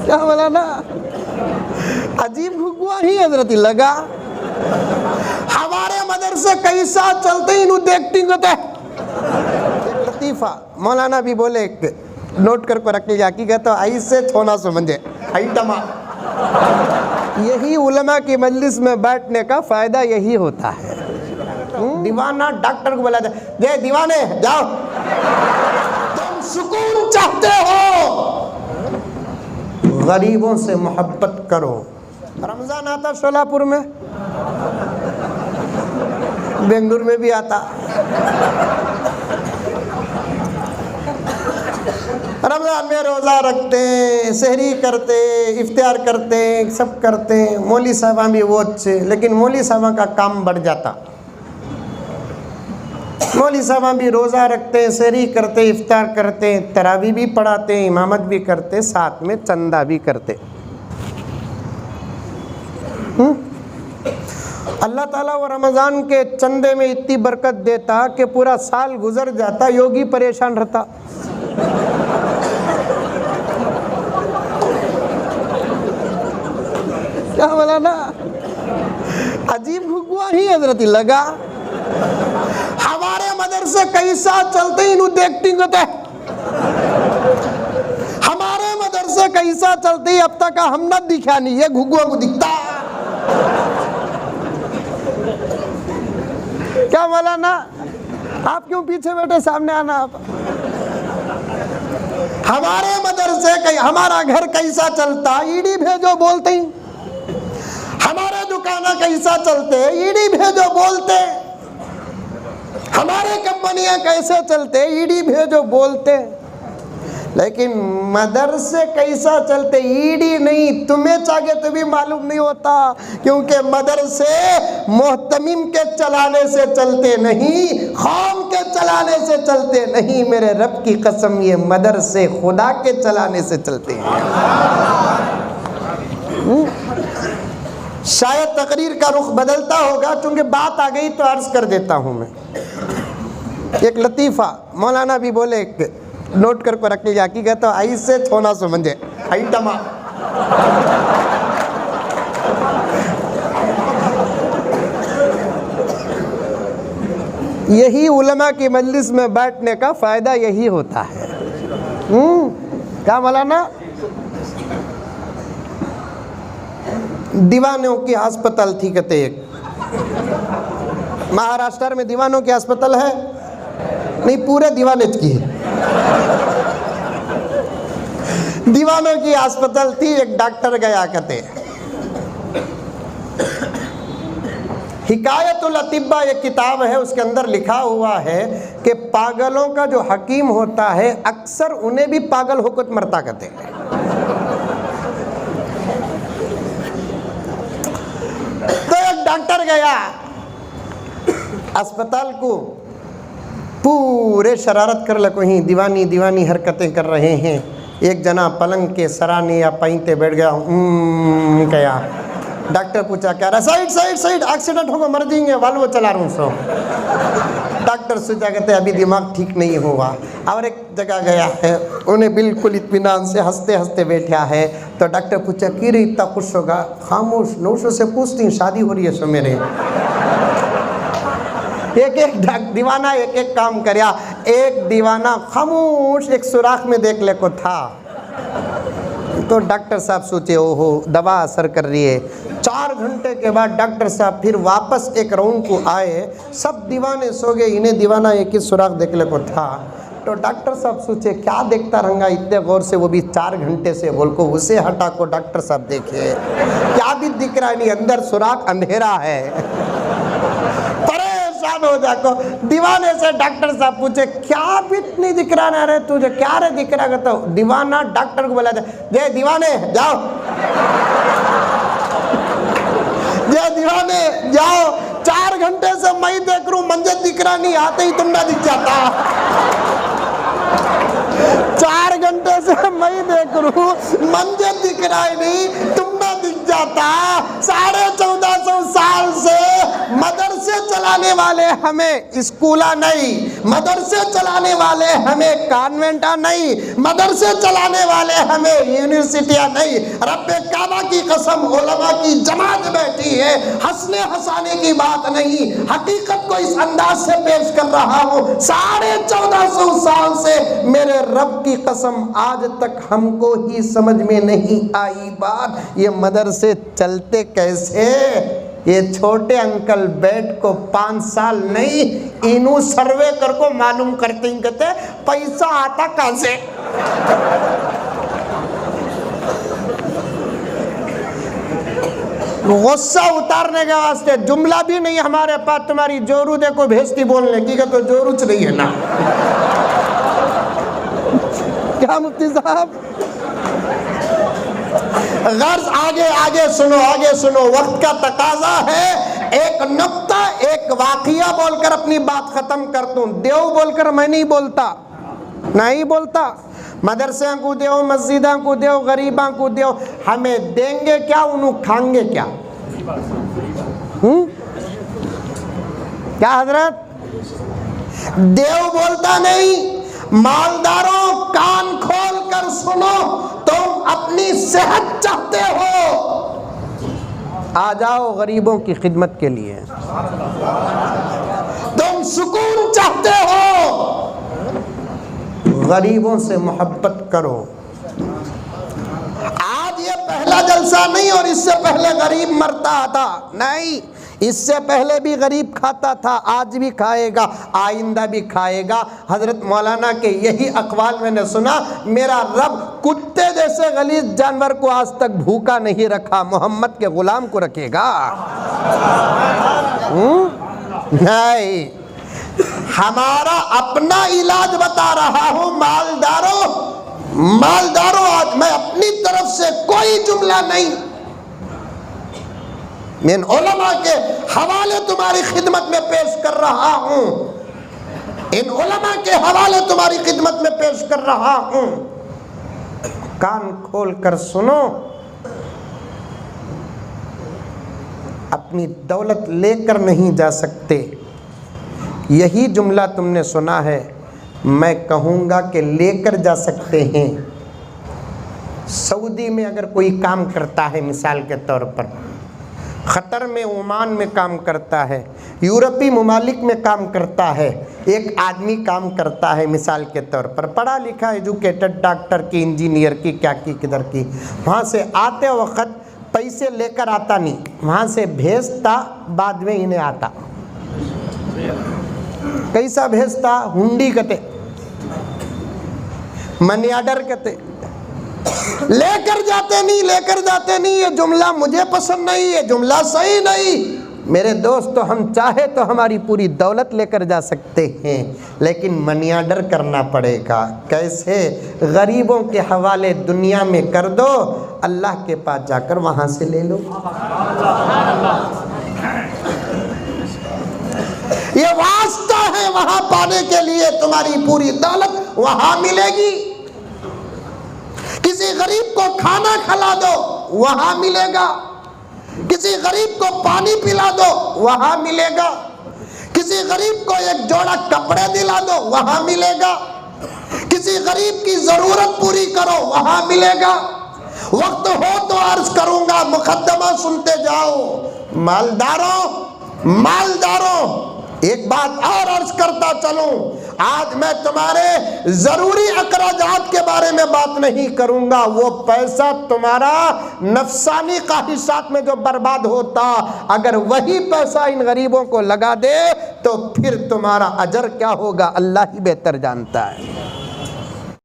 क्या बोला ना, अजीब घुगुआ ही हजरत लगा। हमारे मदरसे कैसा चलते इन एक्टिंग होता है। लतीफ़ा मौलाना भी बोले, नोट करके रख लीजिए, हकीकत तो ऐसे छोना समझे आइटमा। यही उलमा की मजलिस में बैठने का फायदा यही होता है। दीवाना डॉक्टर को बोला जाए, ये दीवाने जाओ, तुम सुकून चाहते हो, गरीबों से मोहब्बत करो। रमजान आता शोलापुर में, बेंगलुरु में भी आता। रमजान में रोज़ा रखते हैं, सहरी करते, इफ्तियार करते, सब करते हैं। मौली साहबा भी वो अच्छे, लेकिन मौली साहबा का काम बढ़ जाता। मौली साहबा भी रोज़ा रखते हैं, सहरी करते, इफ्तार करते, तरावी भी पढ़ाते, इमामत भी करते, साथ में चंदा भी करते। अल्लाह ताला वो रमज़ान के चंदे में इतनी बरकत देता कि पूरा साल गुजर जाता, योगी परेशान रहता। क्या बोला ना, अजीब घुगुआ ही हजरत लगा। हमारे मदरसे कैसा चलते इन एक्टिंग होता है। हमारे मदरसे कैसा चलते अब तक हम न दिखा नहीं, ये घुगुआ को दिखता। क्या बोला ना, आप क्यों पीछे बैठे, सामने आना आप। हमारे मदरसे हमारा घर कैसा चलता, ईडी भेजो बोलते ही। हमारे दुकाना कैसा चलते, ईडी भेजो बोलते। हमारे कंपनियां कैसे चलते, ईडी भेजो बोलते। लेकिन मदरसे कैसा चलते, ईडी नहीं, तुम्हें चाहे तो भी मालूम नहीं होता, क्योंकि मदरसे मोहतमिम के चलाने से चलते नहीं, खाम के चलाने से चलते नहीं। मेरे रब की कसम, ये मदरसे खुदा के चलाने से चलते हैं। शायद तकरीर का रुख बदलता होगा, क्योंकि बात आ गई तो अर्ज कर देता हूं मैं। एक लतीफ़ा मौलाना भी बोले, नोट करके रख लीजिए, हकीकत तो ऐसे छोना समझे आइटमा। यही उलमा की मजलिस में बैठने का फायदा यही होता है। क्या मौलाना, दीवानों की अस्पताल थी कहते, एक महाराष्ट्र में दीवानों की अस्पताल है, नहीं पूरे दीवाने की है। दीवानों की अस्पताल थी, एक डॉक्टर गया कहते, हिकायतुल अतिब्बा एक किताब है, उसके अंदर लिखा हुआ है कि पागलों का जो हकीम होता है अक्सर उन्हें भी पागल होकर मरता कहते हैं। तो एक डॉक्टर गया अस्पताल को, पूरे शरारत कर लको ही, दीवानी दीवानी हरकतें कर रहे हैं। एक जना पलंग के सराने या पैंते बैठ गया, क्या। डॉक्टर पूछा क्या रहा, साइड साइड साइड, एक्सीडेंट होगा, मर जाएंगे, वाल्वो चला रहा हूँ सो। डॉक्टर सोचा कहते अभी दिमाग ठीक नहीं हुआ। और एक जगह गया है, उन्हें बिल्कुल इत्मीनान से हंसते हंसते बैठा है। तो डॉक्टर पूछा कि रे इतना खुश होगा, खामोश, नौशों से पूछती शादी हो रही है सो मेरे। एक एक दीवाना एक एक काम करया। एक दीवाना खामोश एक सुराख में देख ले को था। तो डॉक्टर साहब सोचे ओहो दवा असर कर रही है। 4 घंटे के बाद डॉक्टर साहब फिर वापस एक राउंड को आए, सब दीवाने सो गए, इन्हें दीवाना एक ही सुराख देखने को था। तो डॉक्टर साहब सोचे क्या देखता रहूँगा इतने गौर से, वो भी 4 घंटे से, बोल को उसे हटा को डॉक्टर साहब देखे क्या भी दिख रहा है, नहीं अंदर सुराख अंधेरा है। परेशान हो जाको दीवाने से डॉक्टर साहब पूछे क्या भी नहीं दिख रहा ना रे तुझे, क्या रे दिख रहा। तो दीवाना डॉक्टर को बोला जय दीवाने जाओ, जय दीवाने जाओ, 4 घंटे से मैं देख रू मंजर दिख रहा नहीं, आते ही तुम ना दिख जाता। 4 घंटे से मैं देख रू मंजर दिख रहा है नहीं, तुम ना दिख जाता। 1450 साल से मदरसे चलाने वाले हमें स्कूला नहीं, मदरसे चलाने वाले हमें कॉन्वेंटा नहीं, मदरसे चलाने वाले हमें यूनिवर्सिटियां नहीं। रब्बे काबा की कसम, उलमा की जमात बैठी है, हंसने हंसाने की बात नहीं, हकीकत को इस अंदाज से पेश कर रहा हूँ। 1450 साल से मेरे रब की कसम आज तक हमको ही समझ में नहीं आई बात, ये मदरसे चलते कैसे। ये छोटे अंकल बैठ को 5 साल नहीं, इनू सर्वे कर को मालूम करते ही कहते पैसा आता कहां से। गुस्सा उतारने के वास्ते जुमला भी नहीं हमारे पास, तुम्हारी जोरू देखो भेजती बोलने की, तो जोरू च रही है ना। क्या मुफ्ती साहब, गर्ज आगे आगे सुनो, आगे सुनो, वक्त का तकाजा है। एक नुक्ता, एक वाकया बोलकर अपनी बात खत्म कर दूं। देव बोलकर मैं नहीं बोलता, नहीं बोलता। मदरसे को देव, मस्जिदा को देव, गरीबा को देव, हमें देंगे क्या, उन्हें खाएंगे क्या? क्या हजरत? देव बोलता नहीं। मालदारों कान खोल कर सुनो, तुम अपनी सेहत चाहते हो, आ जाओ गरीबों की खिदमत के लिए। तुम सुकून चाहते हो, गरीबों से मोहब्बत करो। आज ये पहला जलसा नहीं, और इससे पहले गरीब मरता था नहीं, इससे पहले भी गरीब खाता था, आज भी खाएगा, आइंदा भी खाएगा। हजरत मौलाना के यही अकवाल मैंने सुना, मेरा रब कुत्ते जैसे गलीज जानवर को आज तक भूखा नहीं रखा, मोहम्मद के गुलाम को रखेगा? नहीं, हमारा अपना इलाज बता रहा हूं। मालदारों, मालदारों, आज मैं अपनी तरफ से कोई जुमला नहीं, मैं उलमा के हवाले तुम्हारी खिदमत में पेश कर रहा हूं, इन उलमा के हवाले तुम्हारी खिदमत में पेश कर रहा हूं। कान खोल कर सुनो, अपनी दौलत लेकर नहीं जा सकते। यही जुमला तुमने सुना है, मैं कहूँगा कि लेकर जा सकते हैं। सऊदी में अगर कोई काम करता है, मिसाल के तौर पर क़तर में, ओमान में काम करता है, यूरोपीय ममालिक में काम करता है, एक आदमी काम करता है मिसाल के तौर पर, पढ़ा लिखा एजुकेटेड, डॉक्टर की, इंजीनियर की, क्या की, किधर की, वहाँ से आते वक्त पैसे लेकर आता नहीं, वहाँ से भेजता, बाद में इन्हें आता। कैसा भेजता? हुंडी कहते, मनी ऑर्डर कहते। लेकर जाते नहीं, लेकर जाते नहीं, ये जुमला मुझे पसंद नहीं, ये जुमला सही नहीं। मेरे दोस्त, तो हम चाहे तो हमारी पूरी दौलत लेकर जा सकते हैं, लेकिन मनी ऑर्डर करना पड़ेगा। कैसे? गरीबों के हवाले दुनिया में कर दो, अल्लाह के पास जाकर वहां से ले लो। ये वास्ता है, वहां पाने के लिए तुम्हारी पूरी दौलत वहां मिलेगी। किसी गरीब को खाना खिला दो, वहां मिलेगा। किसी गरीब को पानी पिला दो, वहां मिलेगा। किसी गरीब को एक जोड़ा कपड़े दिला दो, वहां मिलेगा। किसी गरीब की जरूरत पूरी करो, वहां मिलेगा। वक्त हो तो अर्ज करूंगा, मुकद्दमा सुनते जाओ। मालदारों, मालदारों, एक बात और अर्ज करता चलूं, आज मैं तुम्हारे जरूरी अखराजात के बारे में बात नहीं करूंगा। वो पैसा तुम्हारा नफसानी ख्वाहिशात में जो बर्बाद होता, अगर वही पैसा इन गरीबों को लगा दे तो फिर तुम्हारा अजर क्या होगा, अल्लाह ही बेहतर जानता है।